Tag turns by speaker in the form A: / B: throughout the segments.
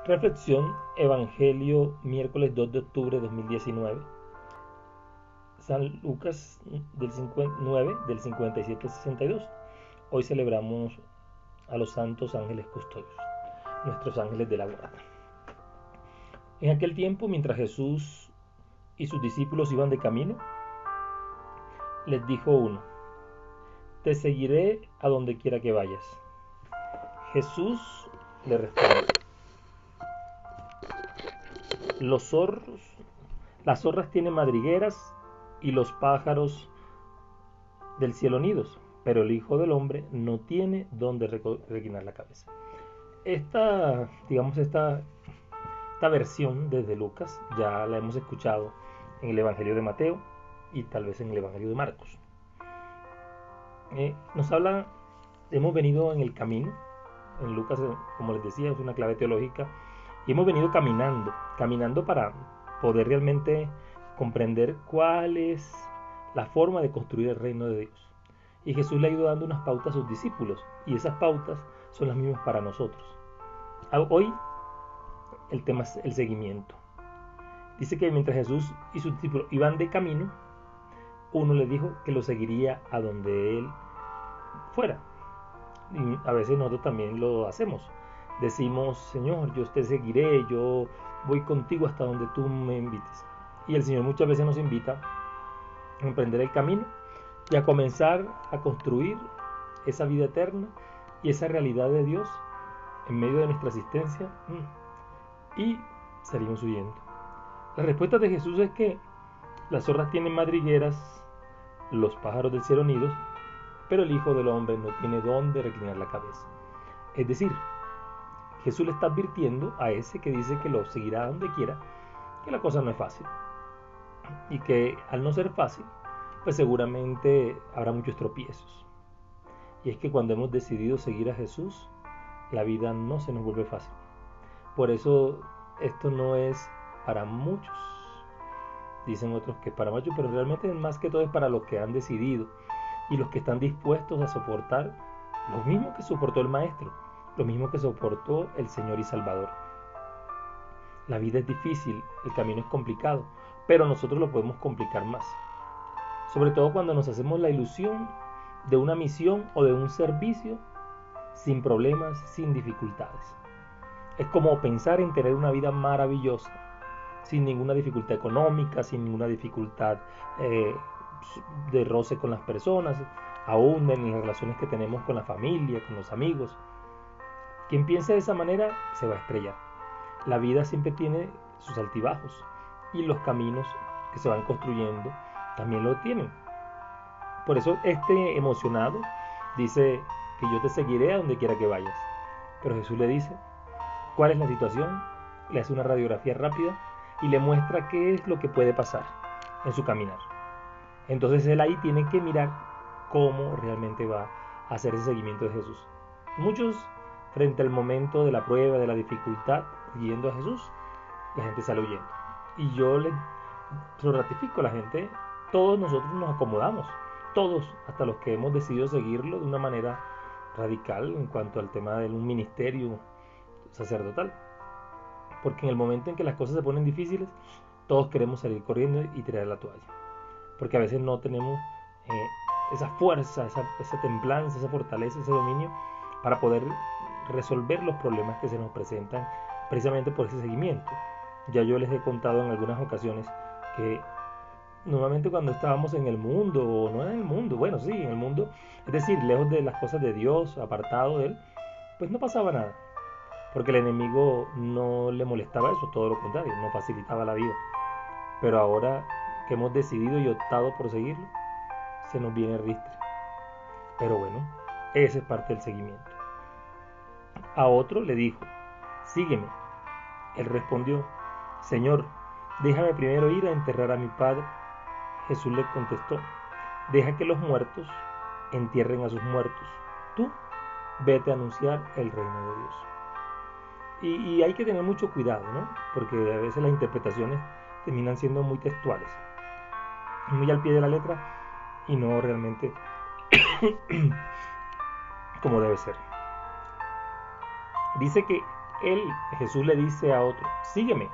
A: Reflexión, Evangelio, miércoles 2 de octubre de 2019. San Lucas del 9, del 57 al 62. Hoy celebramos a los santos ángeles custodios, nuestros ángeles de la guarda. En aquel tiempo, mientras Jesús y sus discípulos iban de camino, les dijo uno: te seguiré a donde quiera que vayas. Jesús le respondió: las zorras tienen madrigueras y los pájaros del cielo nidos, pero el Hijo del Hombre no tiene donde reclinar la cabeza. Esta versión desde Lucas ya la hemos escuchado en el Evangelio de Mateo y tal vez en el Evangelio de Marcos. Nos habla, hemos venido en el camino. En Lucas, como les decía, es una clave teológica, y hemos venido caminando para poder realmente comprender cuál es la forma de construir el reino de Dios. Y Jesús le ha ido dando unas pautas a sus discípulos, y esas pautas son las mismas para nosotros. Hoy el tema es el seguimiento. Dice que mientras Jesús y sus discípulos iban de camino, uno le dijo que lo seguiría a donde él fuera. Y a veces nosotros también lo hacemos. Decimos: Señor, yo te seguiré, yo voy contigo hasta donde tú me invites. Y el Señor muchas veces nos invita a emprender el camino y a comenzar a construir esa vida eterna y esa realidad de Dios en medio de nuestra existencia, y salimos huyendo. La respuesta de Jesús es que las zorras tienen madrigueras, los pájaros del cielo nidos, pero el Hijo del Hombre no tiene dónde reclinar la cabeza. Es decir, Jesús le está advirtiendo a ese que dice que lo seguirá donde quiera, que la cosa no es fácil. Y que al no ser fácil, pues seguramente habrá muchos tropiezos. Y es que cuando hemos decidido seguir a Jesús, la vida no se nos vuelve fácil. Por eso esto no es para muchos. Dicen otros que es para muchos, pero realmente más que todo es para los que han decidido y los que están dispuestos a soportar lo mismo que soportó el Maestro, lo mismo que soportó el Señor y Salvador. La vida es difícil, el camino es complicado, pero nosotros lo podemos complicar más. Sobre todo cuando nos hacemos la ilusión de una misión o de un servicio sin problemas, sin dificultades. Es como pensar en tener una vida maravillosa, sin ninguna dificultad económica, sin ninguna dificultad de roce con las personas, aún en las relaciones que tenemos con la familia, con los amigos. Quien piense de esa manera se va a estrellar. La vida siempre tiene sus altibajos, y los caminos que se van construyendo también lo tienen. Por eso este emocionado dice que yo te seguiré a donde quiera que vayas. Pero Jesús le dice cuál es la situación, le hace una radiografía rápida y le muestra qué es lo que puede pasar en su caminar. Entonces él ahí tiene que mirar cómo realmente va a hacer ese seguimiento de Jesús. Muchos, frente al momento de la prueba, de la dificultad, siguiendo a Jesús, la gente sale huyendo. Y yo lo ratifico, la gente, todos nosotros nos acomodamos, todos, hasta los que hemos decidido seguirlo de una manera radical en cuanto al tema de un ministerio sacerdotal. Porque en el momento en que las cosas se ponen difíciles, todos queremos salir corriendo y tirar la toalla. Porque a veces no tenemos esa fuerza, esa templanza, esa fortaleza, ese dominio para poder resolver los problemas que se nos presentan precisamente por ese seguimiento. Ya yo les he contado en algunas ocasiones que normalmente cuando estábamos en el mundo, o no en el mundo, bueno, sí, en el mundo, es decir, lejos de las cosas de Dios, apartado de Él, pues no pasaba nada. Porque el enemigo no le molestaba eso, todo lo contrario, nos facilitaba la vida. Pero ahora que hemos decidido y optado por seguirlo, se nos viene el ristre. Pero bueno, ese es parte del seguimiento. A otro le dijo: sígueme. Él respondió: Señor, déjame primero ir a enterrar a mi padre. Jesús le contestó: deja que los muertos entierren a sus muertos. Tú vete a anunciar el reino de Dios. Y hay que tener mucho cuidado, ¿no? Porque a veces las interpretaciones terminan siendo muy textuales, muy al pie de la letra, y no realmente como debe ser. Dice que Jesús le dice a otro, sígueme.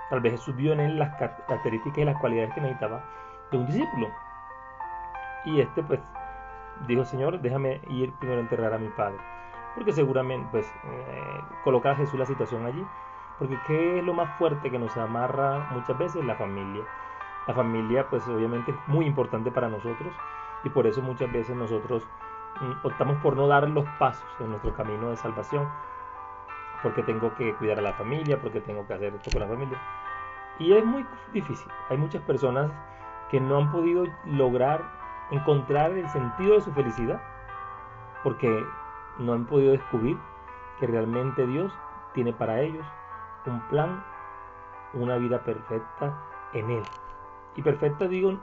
A: Tal vez Jesús vio en él las características y las cualidades que necesitaba de un discípulo. Y pues dijo, Señor, déjame ir primero a enterrar a mi padre. Porque seguramente coloca a Jesús la situación allí. Porque ¿qué es lo más fuerte que nos amarra muchas veces? La familia. La familia pues obviamente es muy importante para nosotros. Y por eso muchas veces nosotros optamos por no dar los pasos en nuestro camino de salvación. Porque tengo que cuidar a la familia, porque tengo que hacer esto con la familia. Y es muy difícil. Hay muchas personas que no han podido lograr encontrar el sentido de su felicidad porque no han podido descubrir que realmente Dios tiene para ellos un plan, una vida perfecta en Él. Y perfecta digo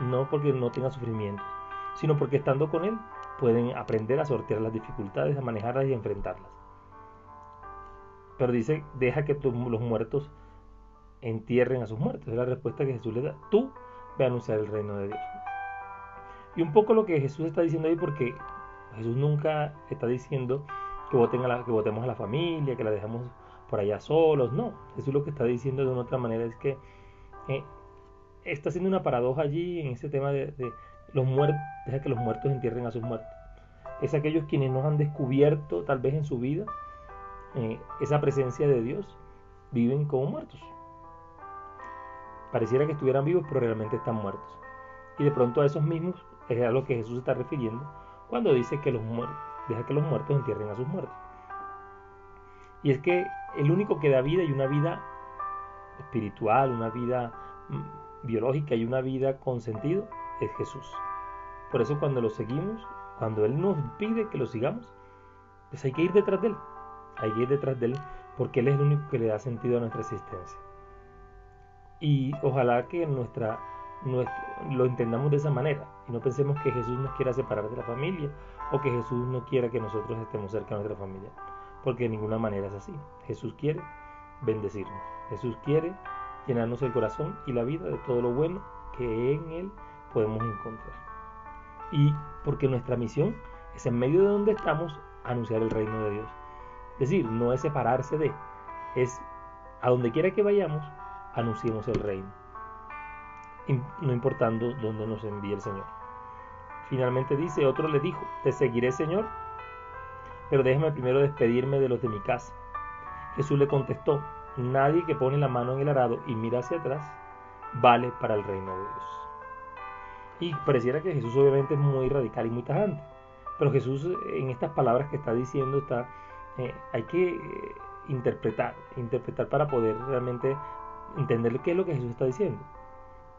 A: no porque no tenga sufrimientos, sino porque estando con Él pueden aprender a sortear las dificultades, a manejarlas y a enfrentarlas. Pero dice, deja que los muertos entierren a sus muertos. Es la respuesta que Jesús le da. Tú ve a anunciar el reino de Dios. Y un poco lo que Jesús está diciendo ahí, porque Jesús nunca está diciendo que votemos a la familia, que la dejemos por allá solos. No, Jesús lo que está diciendo de una otra manera es que está haciendo una paradoja allí en ese tema de los muertos, deja que los muertos entierren a sus muertos. Es aquellos quienes no han descubierto tal vez en su vida esa presencia de Dios, viven como muertos. Pareciera que estuvieran vivos, pero realmente están muertos. Y de pronto a esos mismos es a lo que Jesús está refiriendo cuando dice que deja que los muertos entierren a sus muertos. Y es que el único que da vida, y una vida espiritual, una vida biológica y una vida con sentido, es Jesús. Por eso cuando lo seguimos, cuando Él nos pide que lo sigamos, pues hay que ir detrás de Él. Hay que ir detrás de Él porque Él es el único que le da sentido a nuestra existencia. Y ojalá que lo entendamos de esa manera y no pensemos que Jesús nos quiera separar de la familia o que Jesús no quiera que nosotros estemos cerca de nuestra familia, porque de ninguna manera es así. Jesús quiere bendecirnos, Jesús quiere llenarnos el corazón y la vida de todo lo bueno que en Él podemos encontrar. Y porque nuestra misión es en medio de donde estamos anunciar el reino de Dios. Es decir, no es separarse es a donde quiera que vayamos, anunciemos el reino, no importando dónde nos envíe el Señor. Finalmente dice, otro le dijo, te seguiré, Señor, pero déjame primero despedirme de los de mi casa. Jesús le contestó, nadie que pone la mano en el arado y mira hacia atrás vale para el reino de Dios. Y pareciera que Jesús obviamente es muy radical y muy tajante, pero Jesús en estas palabras que está diciendo hay que interpretar para poder realmente entender qué es lo que Jesús está diciendo.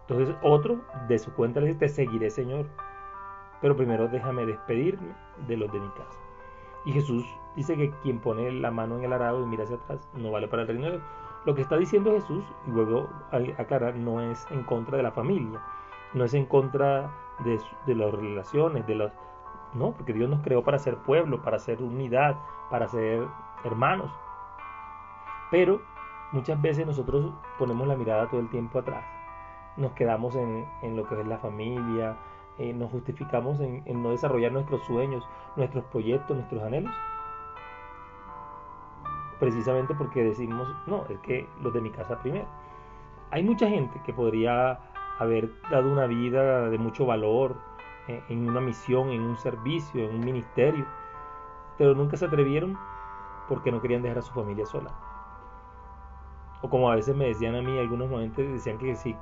A: Entonces otro de su cuenta le dice, te seguiré, Señor, pero primero déjame despedirme de los de mi casa. Y Jesús dice que quien pone la mano en el arado y mira hacia atrás no vale para el reino de Dios. Lo que está diciendo Jesús, y vuelvo a aclarar, no es en contra de la familia, no es en contra de las relaciones, no, porque Dios nos creó para ser pueblo, para ser unidad, para ser hermanos. Pero muchas veces nosotros ponemos la mirada todo el tiempo atrás. Nos quedamos en lo que es la familia, nos justificamos en no desarrollar nuestros sueños, nuestros proyectos, nuestros anhelos. Precisamente porque decimos, no, es que los de mi casa primero. Hay mucha gente que podría haber dado una vida de mucho valor en una misión, en un servicio, en un ministerio, pero nunca se atrevieron porque no querían dejar a su familia sola. O como a veces me decían a mí, en algunos momentos decían que si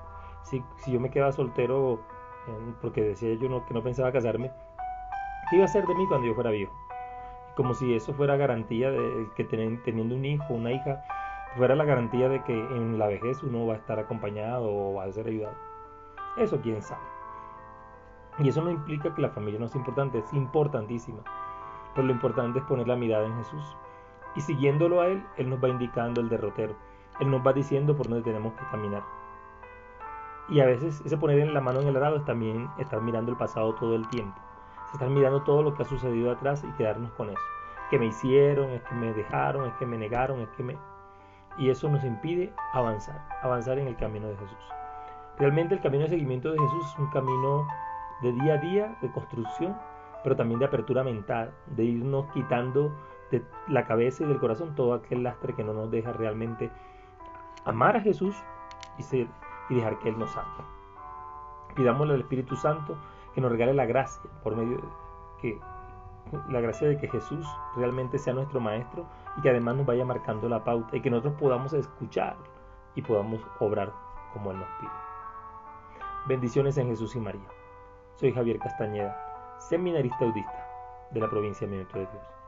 A: yo me quedaba soltero, porque decía yo que no pensaba casarme, ¿qué iba a hacer de mí cuando yo fuera viejo? Como si eso fuera garantía de que teniendo un hijo, una hija, fuera la garantía de que en la vejez uno va a estar acompañado o va a ser ayudado. Eso quién sabe. Y eso no implica que la familia no sea importante, es importantísima. Pero lo importante es poner la mirada en Jesús. Y siguiéndolo a Él, Él nos va indicando el derrotero. Él nos va diciendo por dónde tenemos que caminar. Y a veces ese poner la mano en el arado es también estar mirando el pasado todo el tiempo. Es estar mirando todo lo que ha sucedido atrás y quedarnos con eso. Que me hicieron, es que me dejaron, es que me negaron, Y eso nos impide avanzar en el camino de Jesús. Realmente el camino de seguimiento de Jesús es un camino de día a día, de construcción, pero también de apertura mental, de irnos quitando de la cabeza y del corazón todo aquel lastre que no nos deja realmente amar a Jesús y dejar que Él nos ame. Pidámosle al Espíritu Santo que nos regale la gracia, por medio de la gracia de que Jesús realmente sea nuestro Maestro y que además nos vaya marcando la pauta y que nosotros podamos escuchar y podamos obrar como Él nos pide. Bendiciones en Jesús y María. Soy Javier Castañeda, seminarista audista de la provincia de Minuto de Dios.